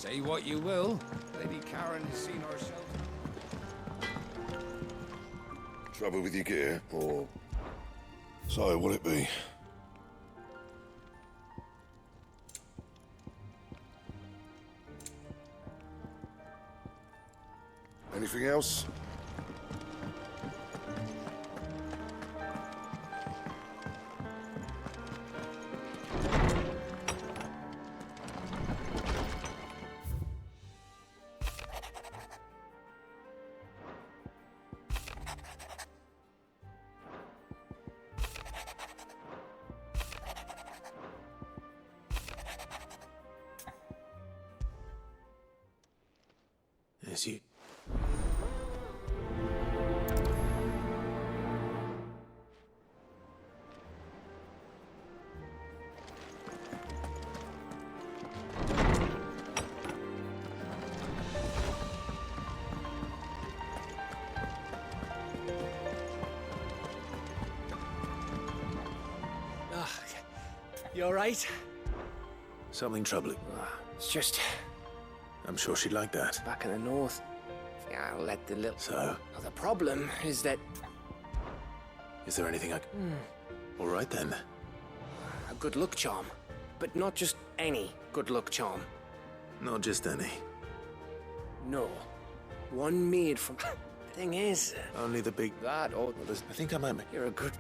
Say what you will, Lady Karen has seen herself. Trouble with your gear, or... So, will it be? Anything else? Yes, you... You alright? Something troubling. It's just I'm sure she'd like that. back in the north. Yeah, I'll let the little... So, Well, the problem is that is there anything I can... All right, then. a good luck charm. But not just any good luck charm. Not just any. No. One made from... The thing is, Only the big... that or... Well, I think I might make... You're a good...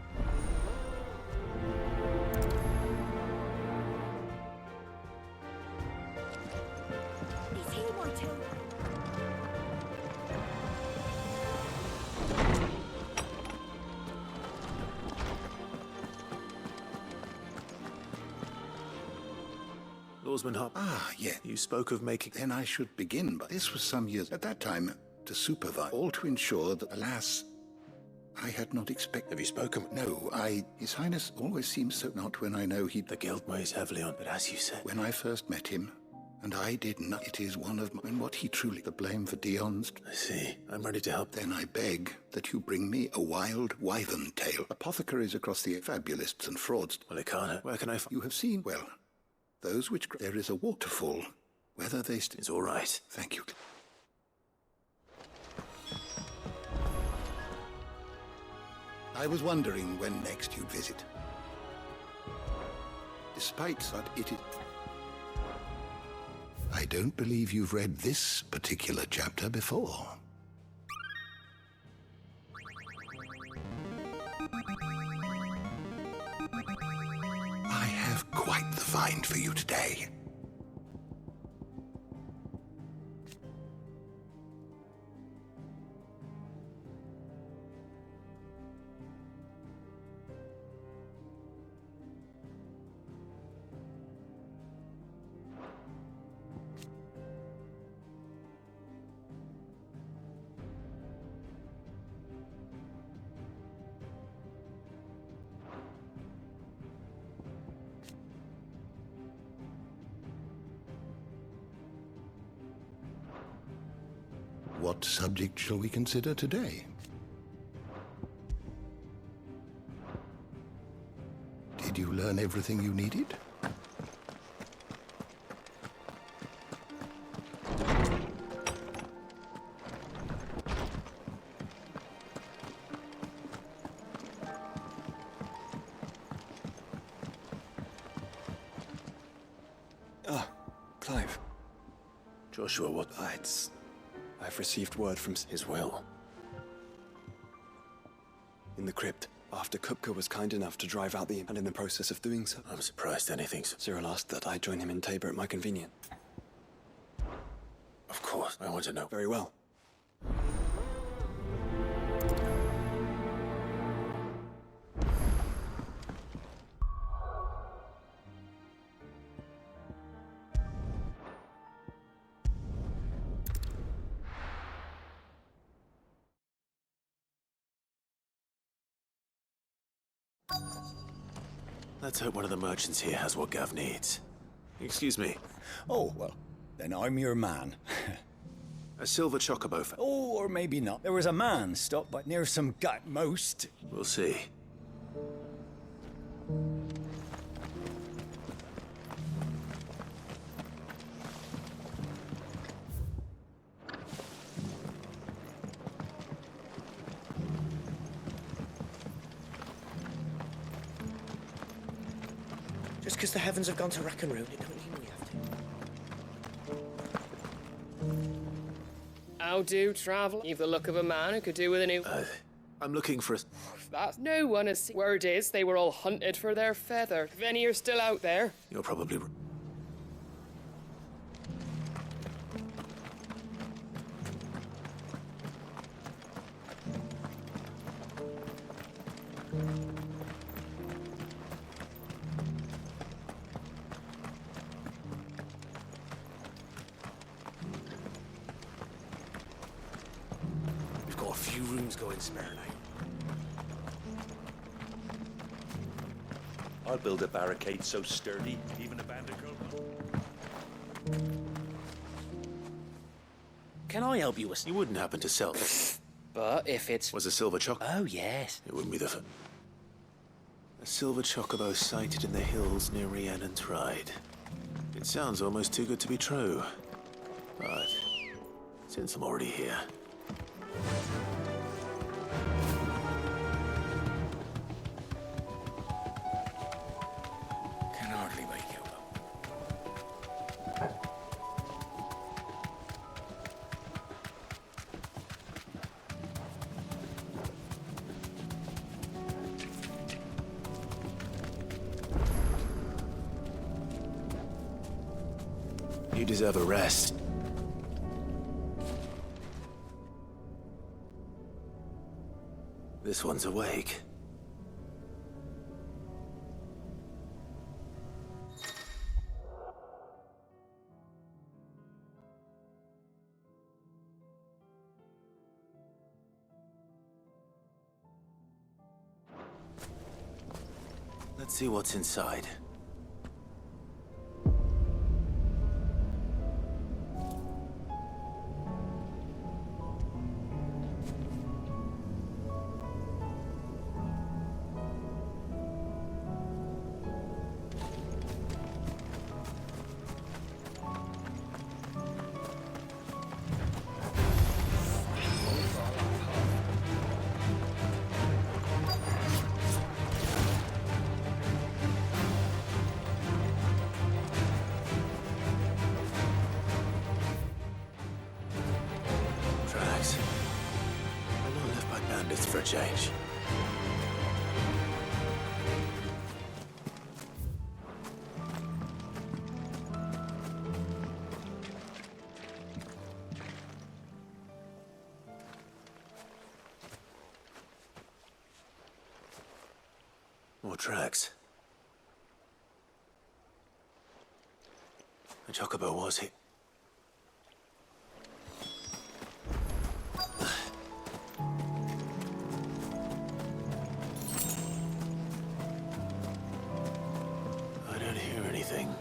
Is he my tool? Lawsman Hop. Ah, yeah. You spoke of making... Then I should begin, but this was some years at that time to supervise, all to ensure that, alas, I had not expected. Have you spoken with... No, His Highness always seems so not when I know he. The guild weighs heavily on, but as you said... When I first met him, and I did not, it is one of my, and what he truly, the blame for Dion's. I see. I'm ready to help. Then I beg that you bring me a wild wyvern tail. Apothecaries across the fabulists and frauds. Well, it can't hurt. Where can I find... You have seen, well, those which, there is a waterfall, whether they It's all right. Thank you. I was wondering when next you'd visit. Despite that it is... I don't believe you've read this particular chapter before. I have quite the find for you today. What subject shall we consider today? Did you learn everything you needed? Clive, Joshua, what... I've received word from His will. in the crypt after Kupka was kind enough to drive out and in the process of doing so, I'm surprised anything's... Cyril asked that I join him in Tabor at my convenience. Of course, I want to know. Very well. Let's hope one of the merchants here has what Gav needs. Excuse me. Oh, well, then I'm your man. A silver chocobo. Oh, or maybe not. There was a man stopped by near some gut most. We'll see. Just because the heavens have gone to rack and ruin, it don't mean we have to. How do travel? You've the look of a man who could do with a new... I'm looking for a... That no one has seen. Word is they were all hunted for their feather. If any are still out there. You're probably... We've got a few rooms going spare now. I'll build a barricade so sturdy, even a bandicoot. Can I help you with... You wouldn't happen to sell... But if it's... Was a silver chocobo? Oh, yes. It wouldn't be the... A silver chocobo sighted in the hills near Rhiannon Tride. It sounds almost too good to be true. But... since I'm already here... Can hardly make out. You deserve a rest. This one's awake. Let's see what's inside. Tracks. I'm not left by bandits for a change. More tracks. The chocobo was here. I don't hear anything.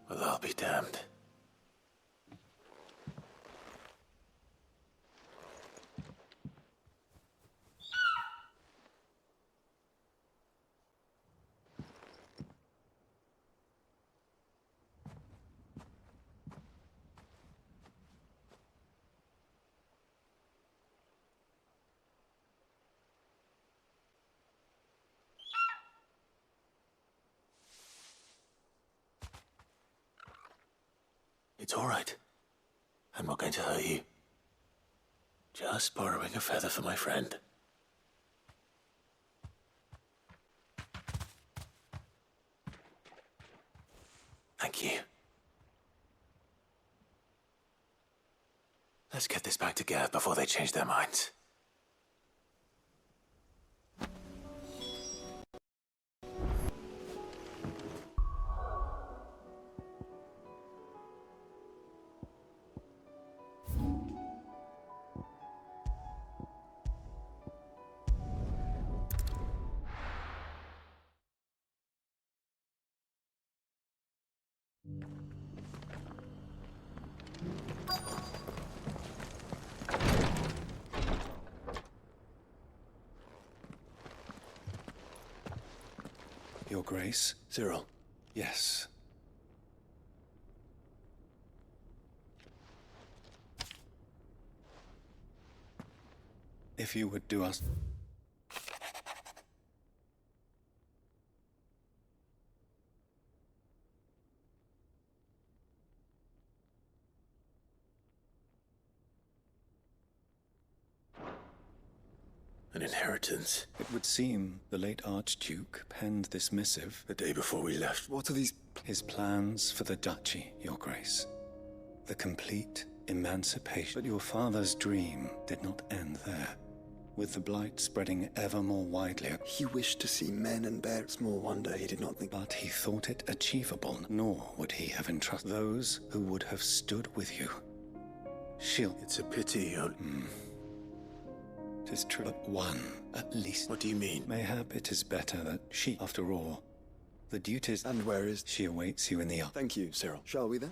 Well, I'll be damned. It's all right. I'm not going to hurt you. Just borrowing a feather for my friend. Thank you. Let's get this back to Gav before they change their minds. Your Grace? Cyril. Yes. If you would do us... An inheritance. It would seem the late Archduke penned this missive The day before we left. What are these? his plans for the duchy, Your Grace. The complete emancipation. But your father's dream did not end there. With the blight spreading ever more widely, He wished to see men and bear. Small wonder he did not think. but he thought it achievable, nor would he have entrusted those who would have stood with you. Shield. It's a pity. It is true, but one, at least. What do you mean? Mayhap it is better that she, after all, the duties, And where is? she awaits you in the Thank you, Cyril. Shall we then?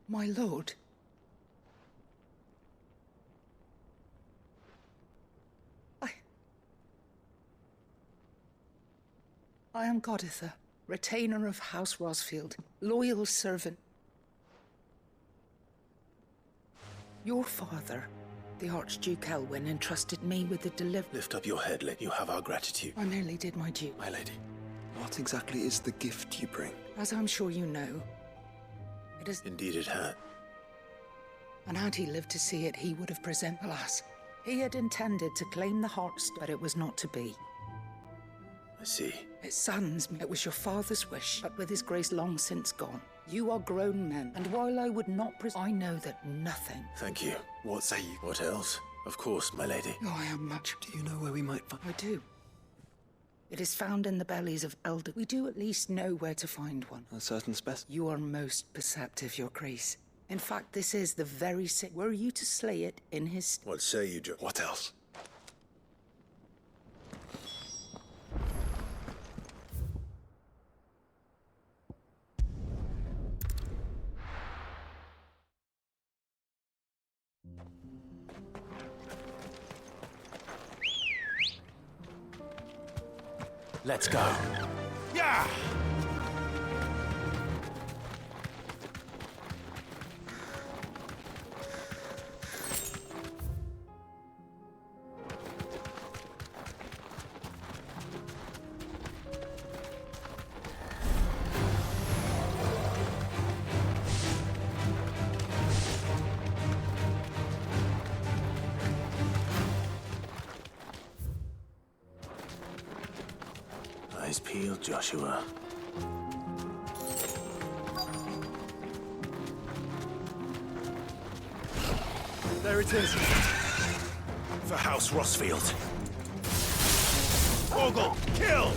My lord. I am Goditha, retainer of House Rosfield, loyal servant. Your father, the Archduke Elwyn, entrusted me with the delivery. Lift up your head, lady. You have our gratitude. I merely did my due. My lady, what exactly is the gift you bring? As I'm sure you know, it is. Indeed it had. And had he lived to see it, he would have presented. Alas, he had intended to claim the Heartstone, but it was not to be. I see. It saddens me. It was your father's wish, but with his grace long since gone. You are grown men, and while I would not I know that nothing. Thank you. What say you? What else? Of course, my lady. Oh, I am much. Do you know where we might find? I do. It is found in the bellies of elder. We do at least know where to find one. A certain specimen? You are most perceptive, your grace. In fact, this is the very sick. Were you to slay it in his... What say you, Joe? What else? Let's go. Yeah! Eyes peeled, Joshua. There it is. For House Rosfield. Ogle, kill!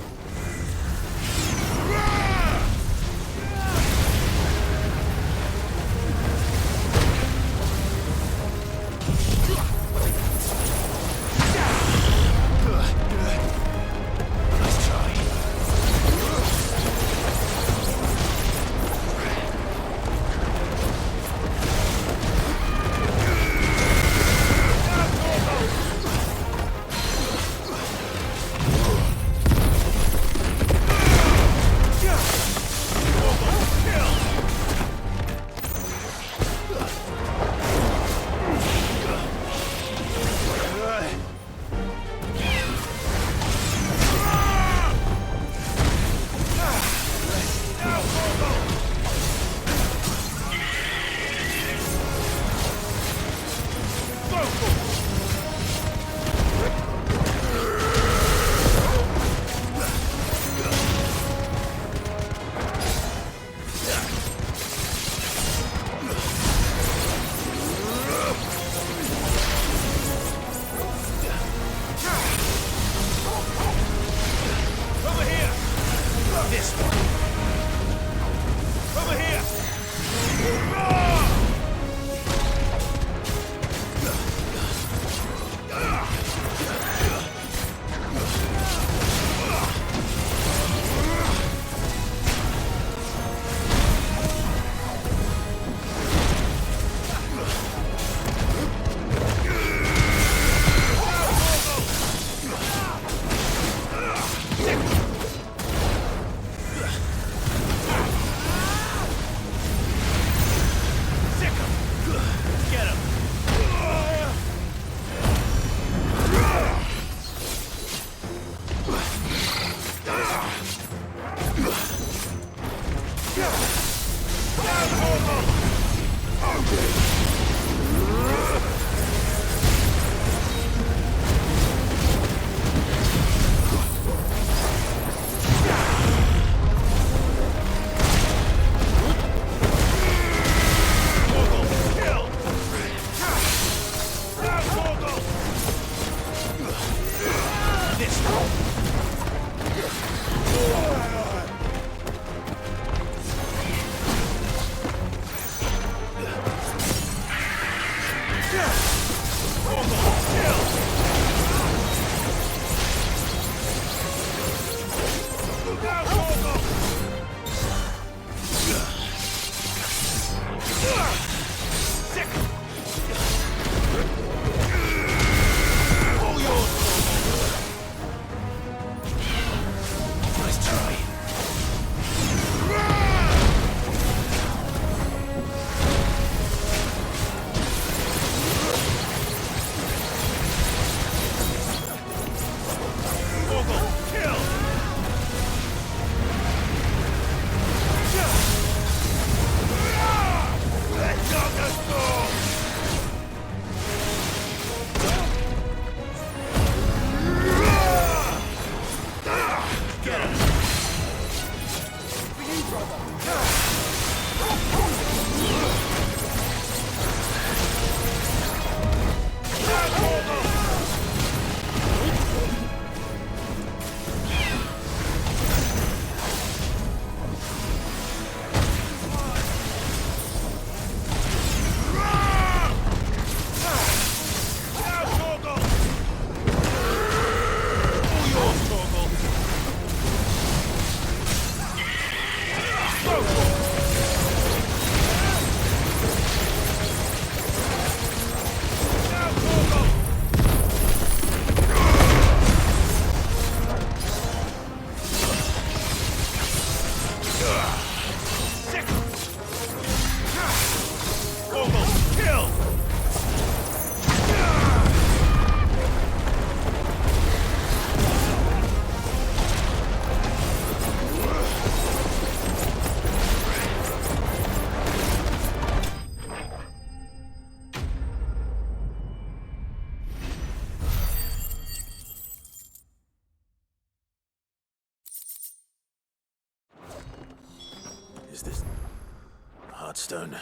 Heartstone.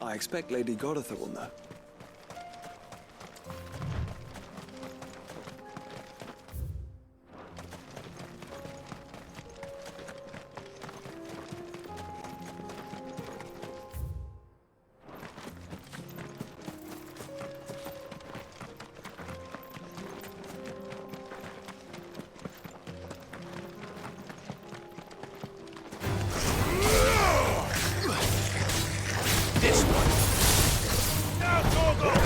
I expect Lady Goditha will know. This one! Now, Torgal!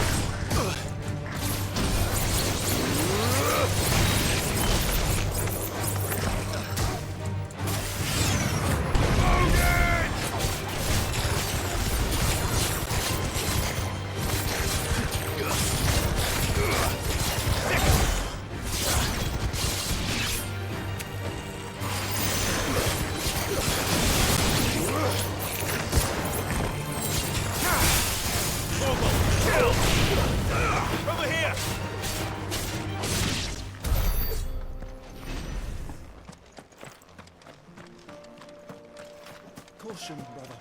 Over here! Caution, brother.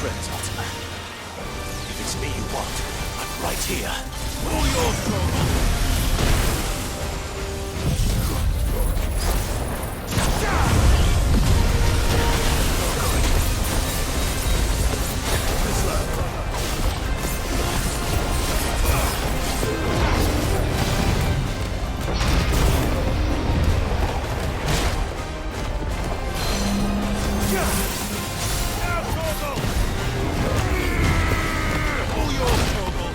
Friends, Ultima. If it's me you want, I'm right here. All yours, Torgal! Now, Torgal! All yours, Torgal!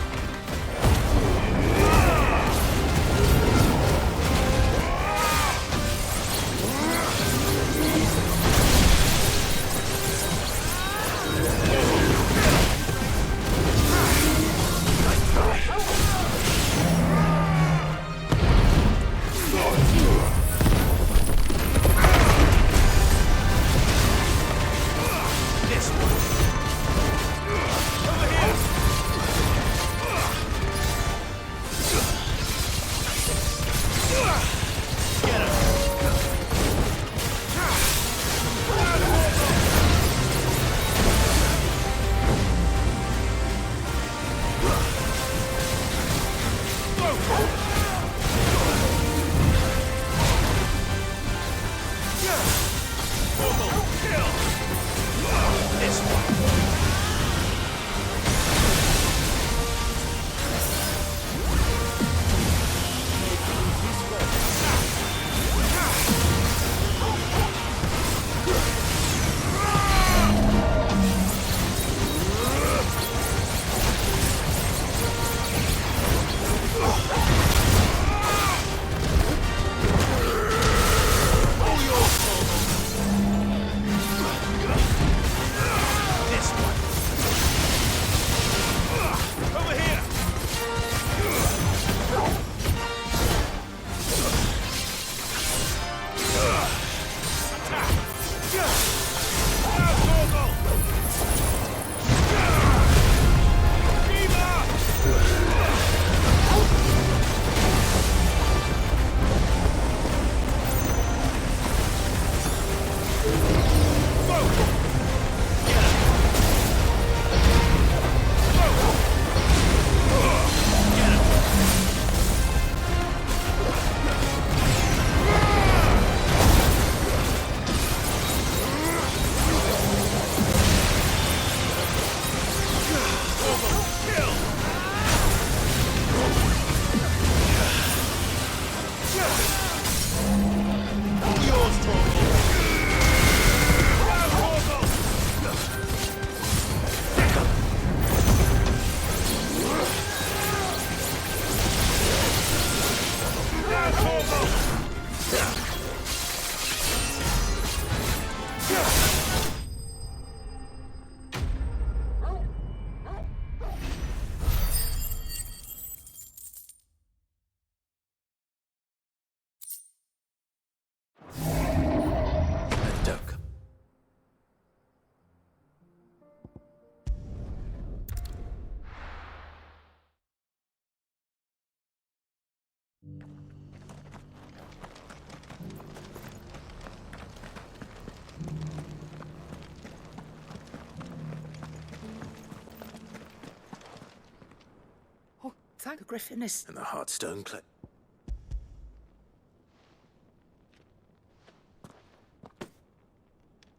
Thank the Griffin is... And the Heartstone Clay.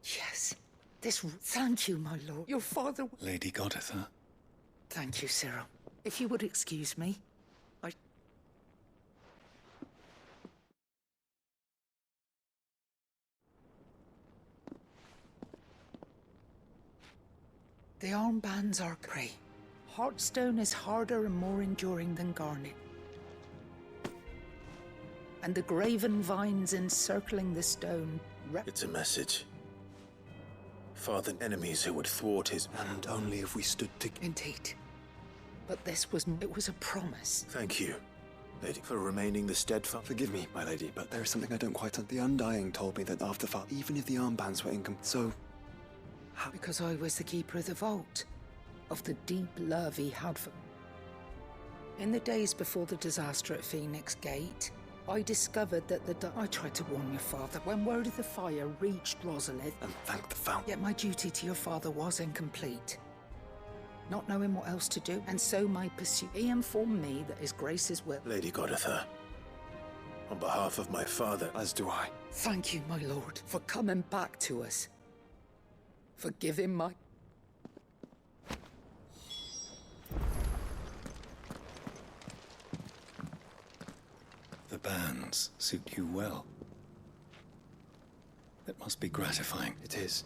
Yes. This... Thank you, my lord. Your father... Lady Goditha, Thank you, Cyril. If you would excuse me, I... The armbands are grey. Heartstone is harder and more enduring than garnet. And the graven vines encircling the stone... It's a message. Father, enemies who would thwart his... And only if we stood together. Indeed. But this was... it was a promise. Thank you, lady, for remaining the steadfast... Forgive me, my lady, but there is something I don't quite... The Undying told me that after Father, even if the armbands were incomplete, so... How... Because I was the keeper of the vault. Of the deep love he had for... In the days before the disaster at Phoenix Gate, I discovered that I tried to warn your father when word of the fire reached Rosalith. And thank the fountain. Yet my duty to your father was incomplete. Not knowing what else to do, and so my pursuit. He informed me that his grace's will... Lady Goditha, on behalf of my father... As do I. Thank you, my lord, for coming back to us. For giving my... the bands suit you well. It must be gratifying. It is.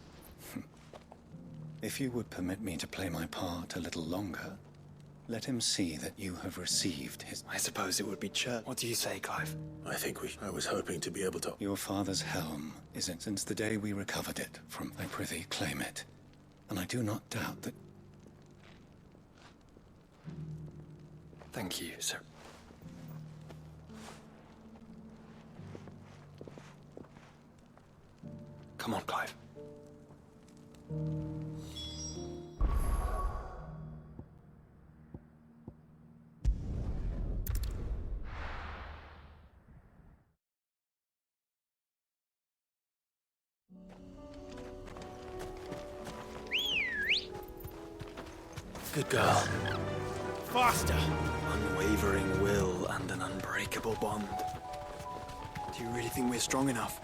If you would permit me to play my part a little longer, let him see that you have received his... I suppose it would be church. What do you say, Clive? I was hoping to be able to... Your father's helm is it since the day we recovered it from... I prithee, claim it. And I do not doubt that... Thank you, sir. Come on, Clive. Good girl. Faster! Unwavering will and an unbreakable bond. Do you really think we're strong enough?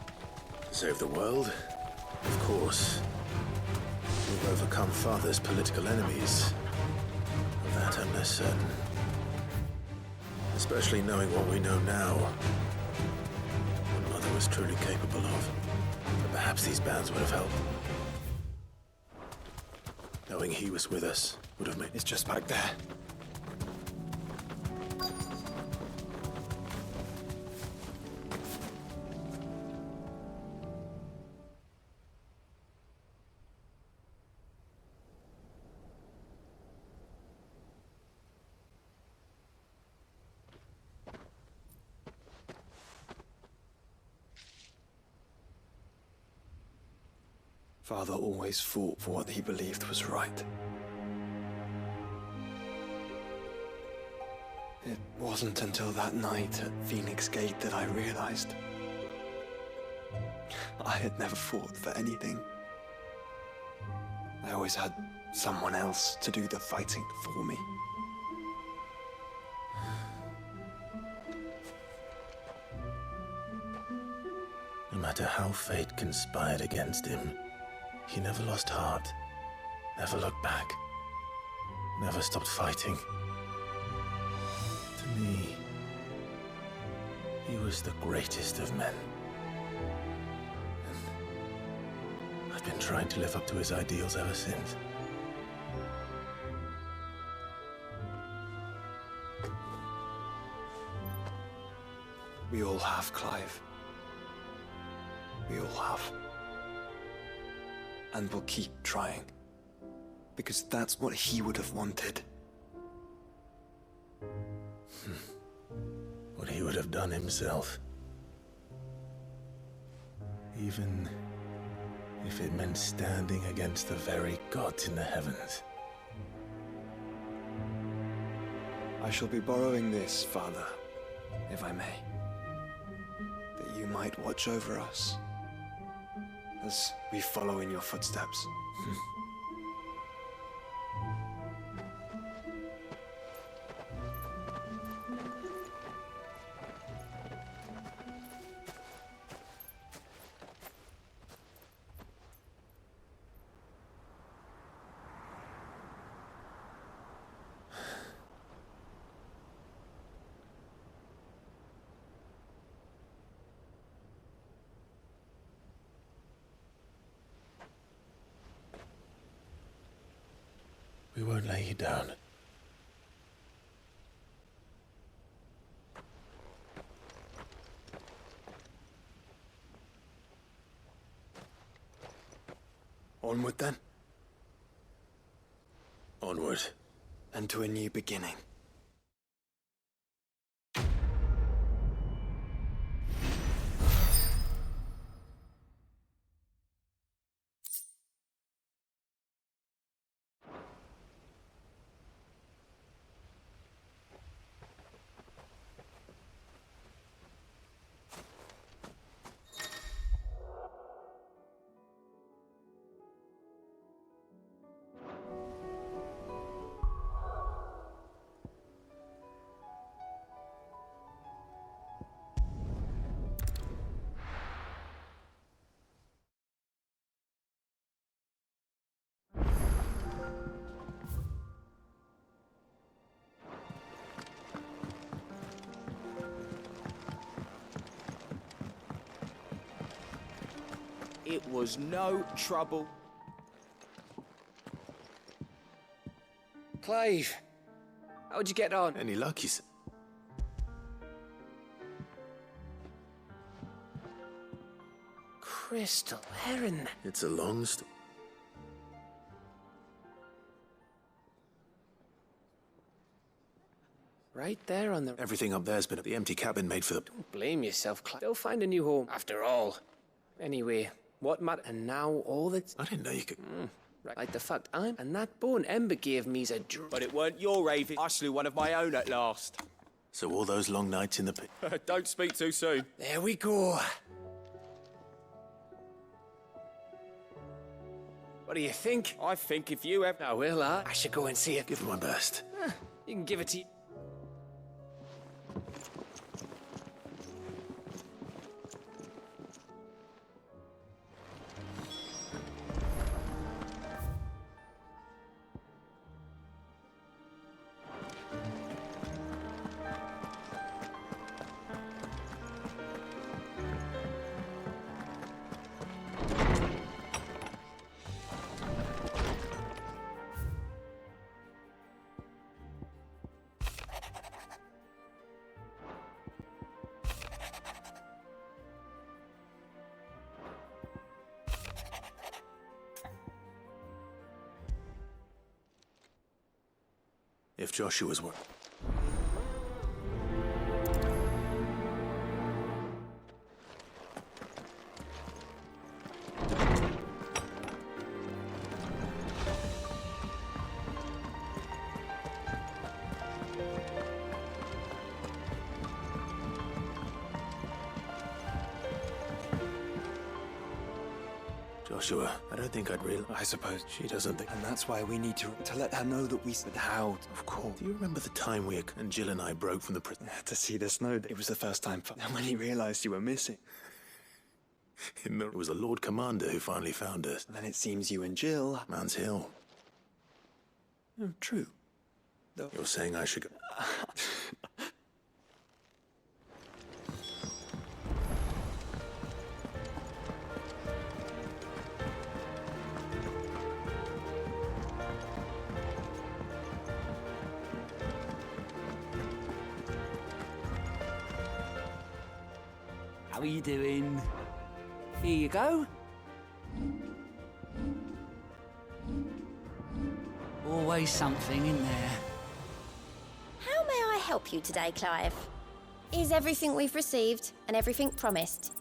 Save the world? Of course. We've overcome Father's political enemies. Of that I'm less certain. Especially knowing what we know now. What Mother was truly capable of. But perhaps these bands would have helped. Knowing he was with us would have made... It's just back there. Father always fought for what he believed was right. It wasn't until that night at Phoenix Gate that I realized I had never fought for anything. I always had someone else to do the fighting for me. No matter how fate conspired against him, he never lost heart, never looked back, never stopped fighting. To me, he was the greatest of men. And I've been trying to live up to his ideals ever since. We all have, Clive. We all have. And we'll keep trying. Because that's what he would have wanted. What he would have done himself. Even if it meant standing against the very gods in the heavens. I shall be borrowing this, Father, if I may. That you might watch over us as we follow in your footsteps. won't lay you down. Onward then, Onward. and to a new beginning. It was no trouble. Clive, how'd you get on? Any luck, you said? Crystal Heron. It's a long story. Right there on the... Everything up there's been the empty cabin made for the... Don't blame yourself, Clive. They'll find a new home, after all. Anyway, what matter? And now all that's... I didn't know you could... Right. Like the fact I'm... And that bone Ember gave me's a But it weren't your raven. I slew one of my own at last. So all those long nights in the pit... Don't speak too soon. There we go. What do you think? I think if you ever... Now, will I should go and see it. Give it my best. You can give it to... If Joshua's were... Joshua, I don't think I'd realize... I suppose. She doesn't think... And that's why we need to let her know that we... But how? Of course. Do you remember the time and Jill and I broke from the prison? To see the snow. It was the first time. And when he realized you were missing. It was the Lord Commander who finally found us. And then it seems you and Jill... Man's Hill. Oh, true. Though... You're saying I should go... How are you doing? Here you go. Always something in there. How may I help you today, Clive? Is everything we've received and everything promised?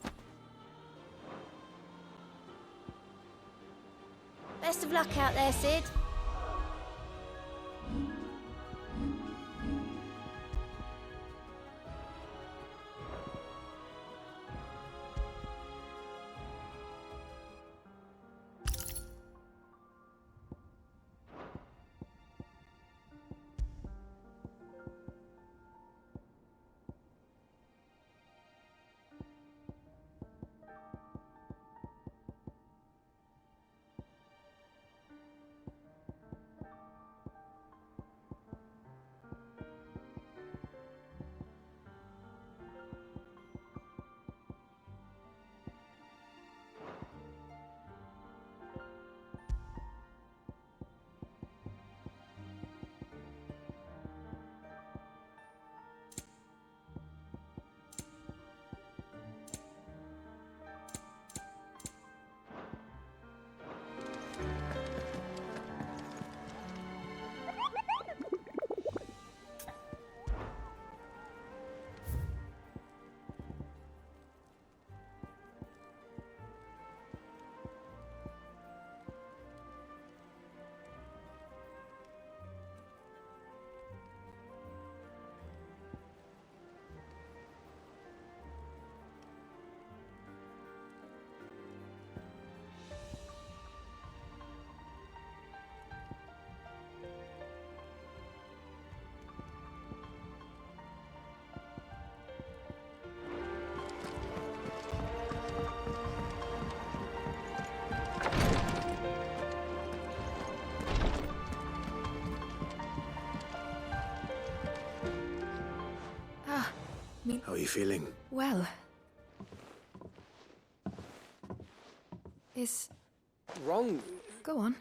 Best of luck out there, Sid. How are you feeling? Well. Is... Wrong. Go on.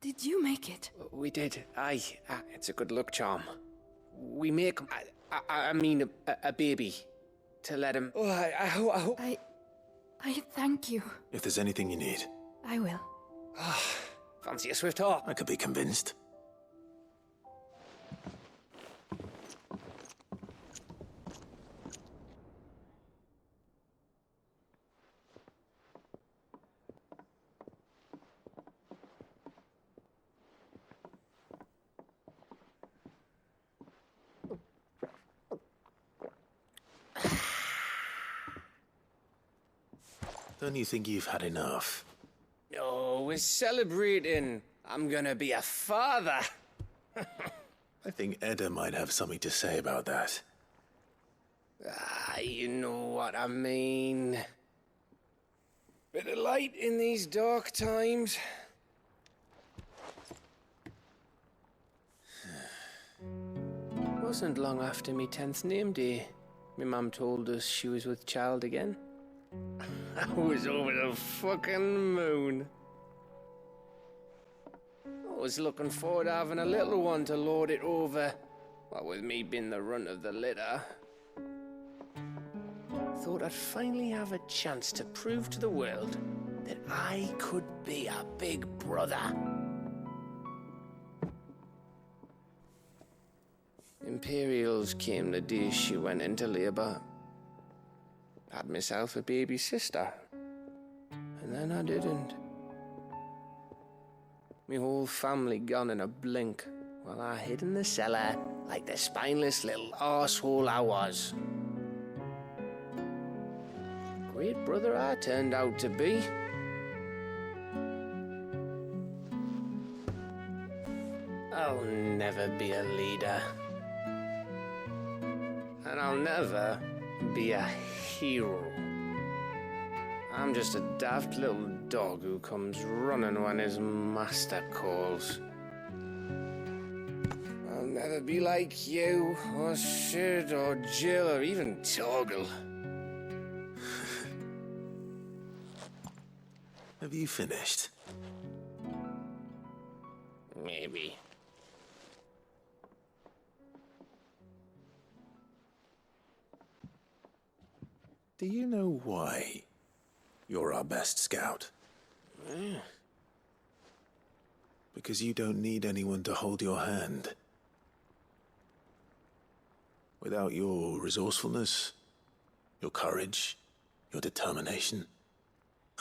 Did you make it? We did. Aye. It's a good luck charm. We make... I mean, a baby. To let him... Oh, I hope... I thank you. If there's anything you need. I will. Fancy a swift hop. I could be convinced. Don't you think you've had enough? No, we're celebrating. I'm gonna be a father. I think Edda might have something to say about that. You know what I mean. Bit of light in these dark times. Wasn't long after me 10th name day. My mum told us she was with child again. I was over the fucking moon. I was looking forward to having a little one to lord it over. What with me being the runt of the litter. Thought I'd finally have a chance to prove to the world that I could be a big brother. Imperials came the day she went into labour. Had myself a baby sister. And then I didn't. Me whole family gone in a blink, while I hid in the cellar like the spineless little arsehole I was. Great brother I turned out to be. I'll never be a leader. And I'll never be a hero. I'm just a daft little dog who comes running when his master calls. I'll never be like you, or Sid, or Jill, or even Torgal. Have you finished? Maybe. Do you know why you're our best scout? Because you don't need anyone to hold your hand. Without your resourcefulness, your courage, your determination,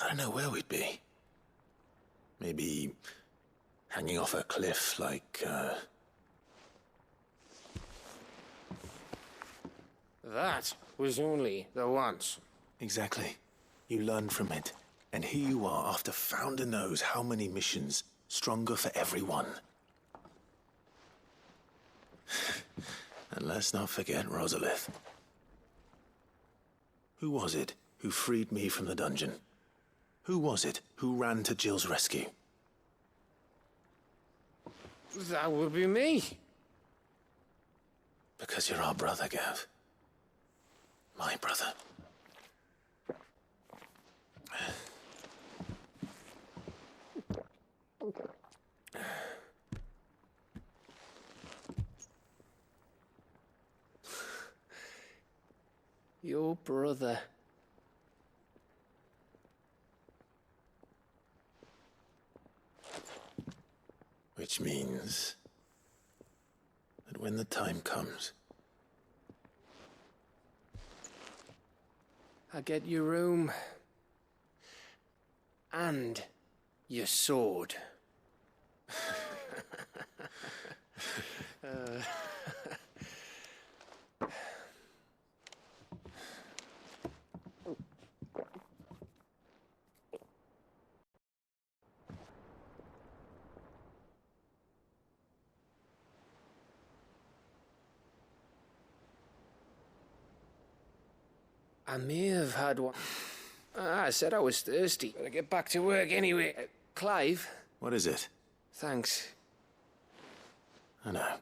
I don't know where we'd be. Maybe hanging off a cliff like, That was only the once. Exactly. You learned from it. And here you are after Founder knows how many missions, stronger for everyone. And let's not forget Rosalith. Who was it who freed me from the dungeon? Who was it who ran to Jill's rescue? That would be me. Because you're our brother, Gav. My brother. Your brother. Which means that when the time comes, I get your room. And your sword. I may have had one. I said I was thirsty. Better get back to work anyway. Clive? what is it? Thanks. I know.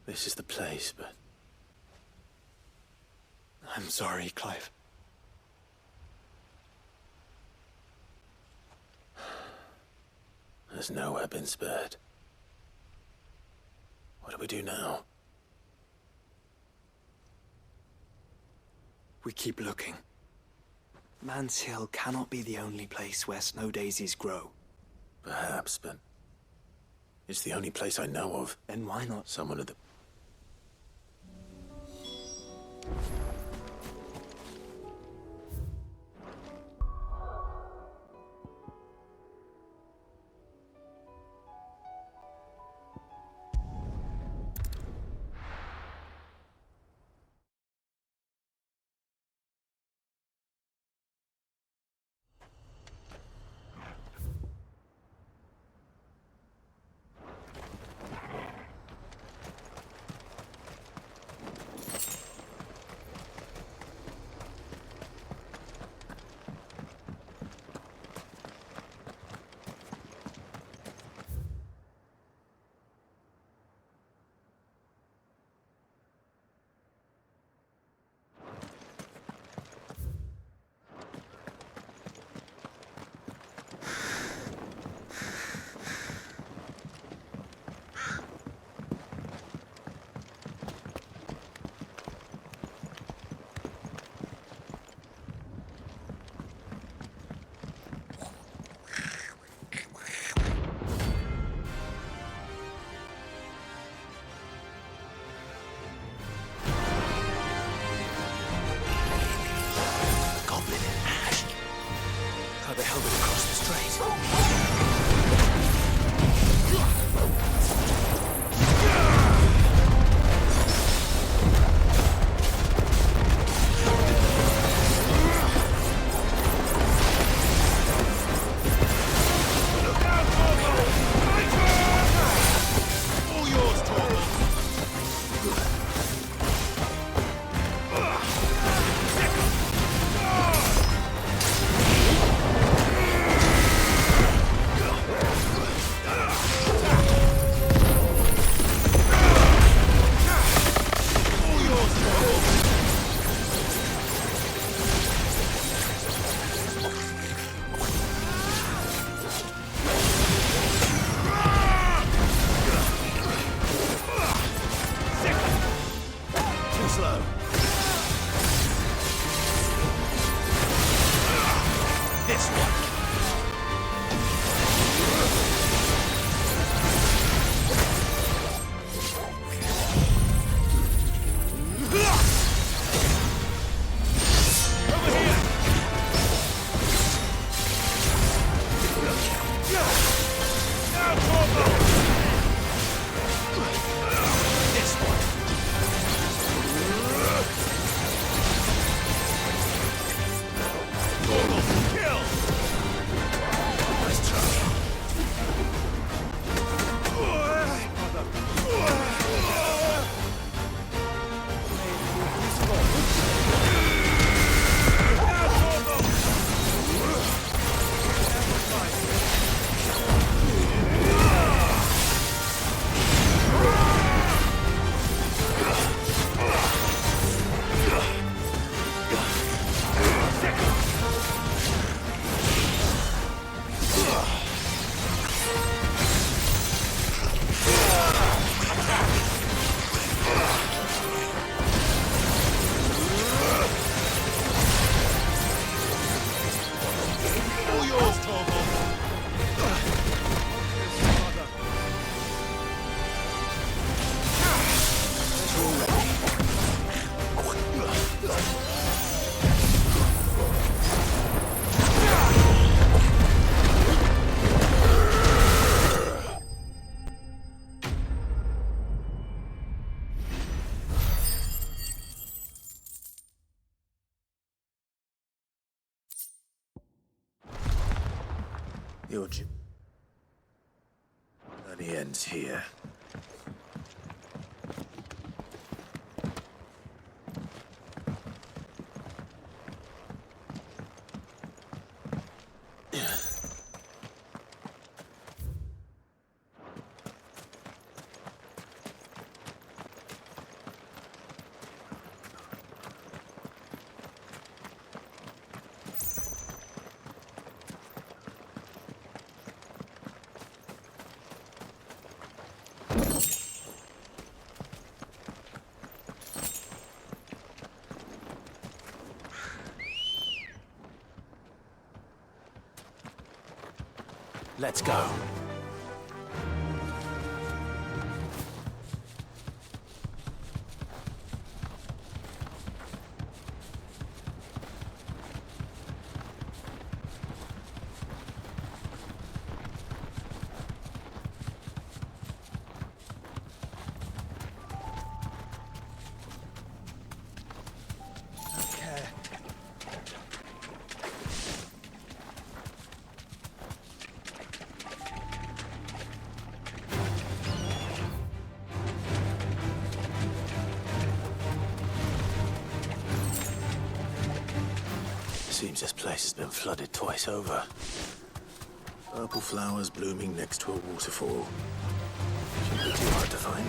This is the place, but... I'm sorry, Clive. There's nowhere been spared. What do we do now? We keep looking. Man's Hill cannot be the only place where snow daisies grow. Perhaps, but... it's the only place I know of. Then why not? Someone at the... How the hell did it cross the strait? Your journey ends here. Let's go. Seems this place has been flooded twice over. Purple flowers blooming next to a waterfall. Shouldn't be too hard to find.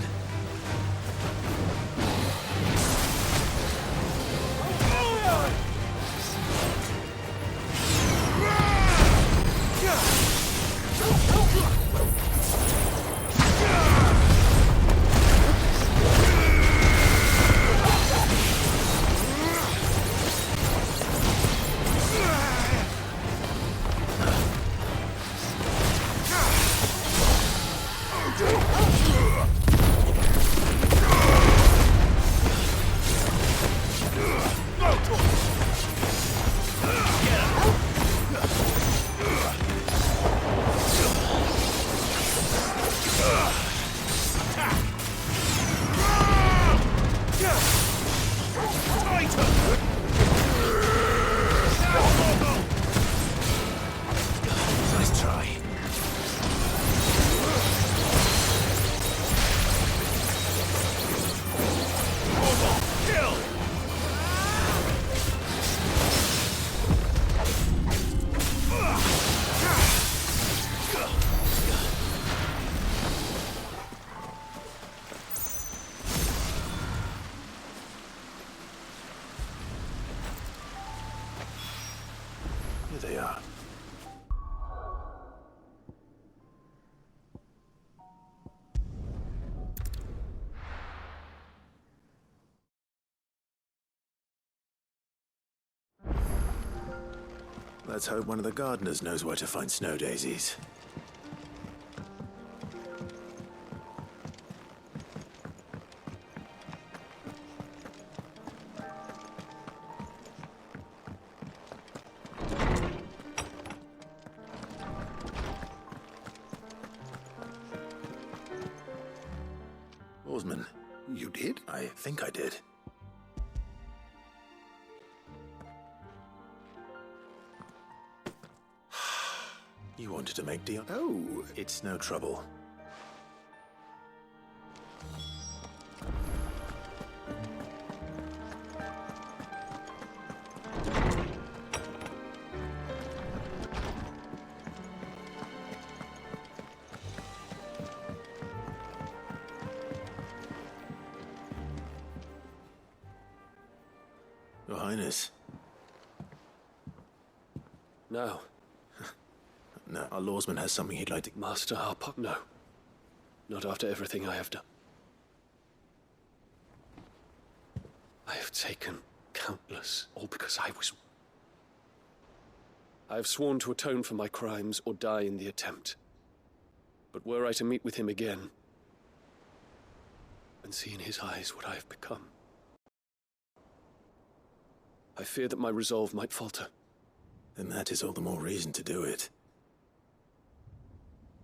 Nice try. Here they are. Let's hope one of the gardeners knows where to find snow daisies. Oarsman. You did? I think I did. You wanted to make Dion? Oh. It's no trouble. Your Highness. No. No, our lawsman has something he'd like to... Master Harpok, no. Not after everything I have done. I have taken countless, all because I have sworn to atone for my crimes or die in the attempt. But were I to meet with him again, and see in his eyes what I have become, I fear that my resolve might falter. Then that is all the more reason to do it.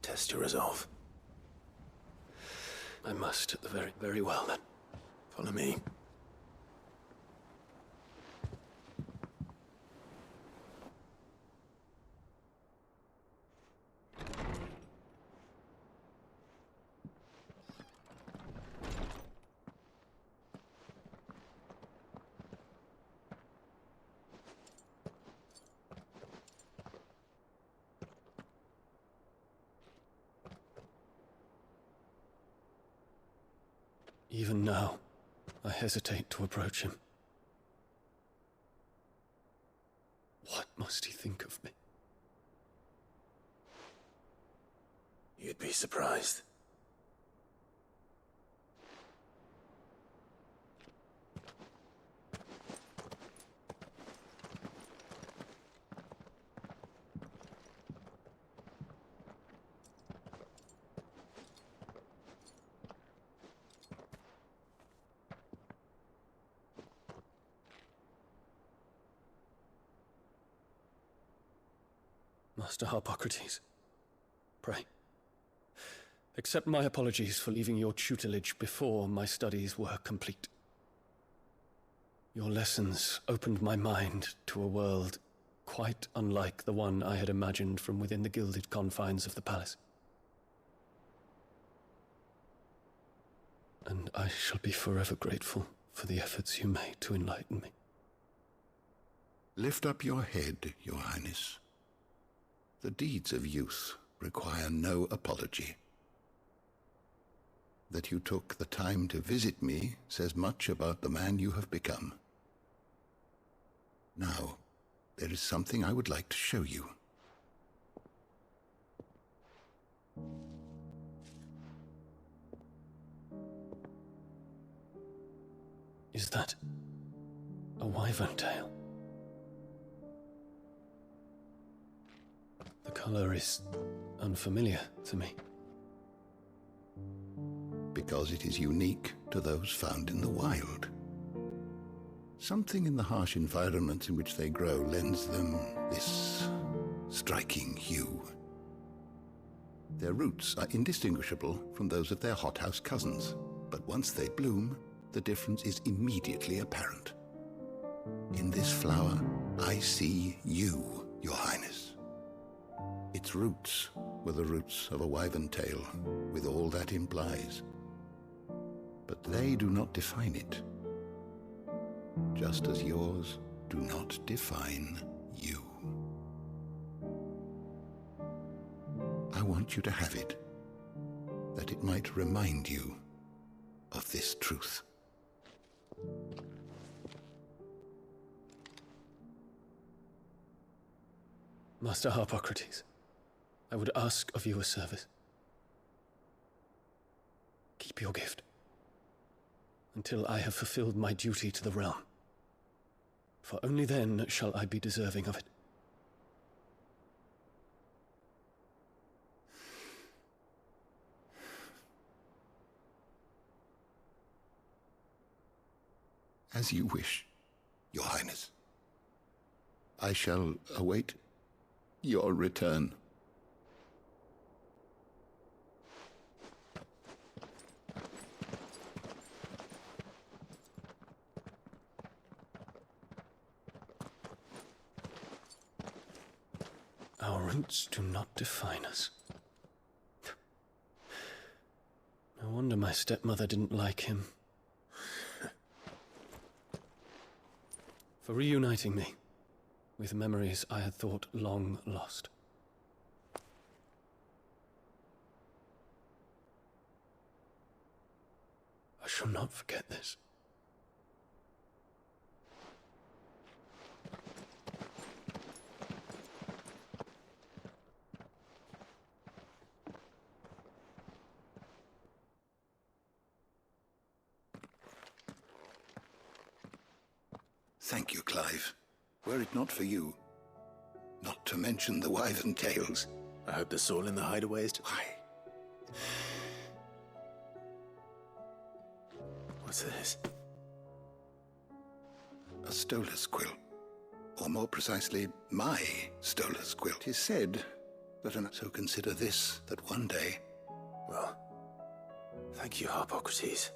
Test your resolve. I must, at the very well, then. Follow me. Even now, I hesitate to approach him. What must he think of me? You'd be surprised. Master Harpocrates, pray, accept my apologies for leaving your tutelage before my studies were complete. Your lessons opened my mind to a world quite unlike the one I had imagined from within the gilded confines of the palace. And I shall be forever grateful for the efforts you made to enlighten me. Lift up your head, Your Highness. The deeds of youth require no apology. That you took the time to visit me says much about the man you have become. Now, there is something I would like to show you. Is that a wyvern tail? The color is unfamiliar to me. Because it is unique to those found in the wild. Something in the harsh environments in which they grow lends them this striking hue. Their roots are indistinguishable from those of their hothouse cousins, but once they bloom, the difference is immediately apparent. In this flower, I see you, Your Highness. Its roots were the roots of a wyvern tail, with all that implies. But they do not define it, just as yours do not define you. I want you to have it, that it might remind you of this truth. Master Harpocrates, I would ask of you a service. Keep your gift until I have fulfilled my duty to the realm, for only then shall I be deserving of it. As you wish, Your Highness. I shall await your return. Our roots do not define us. No wonder my stepmother didn't like him. For reuniting me with memories I had thought long lost. I shall not forget this. Thank you, Clive. Were it not for you, not to mention the wyvern tails. I hope the soul in the hideaway is... Why? What's this? A Stolas quill. Or more precisely, my Stolas quill. 'Tis said that so consider this, that one day... Well, thank you, Harpocrates.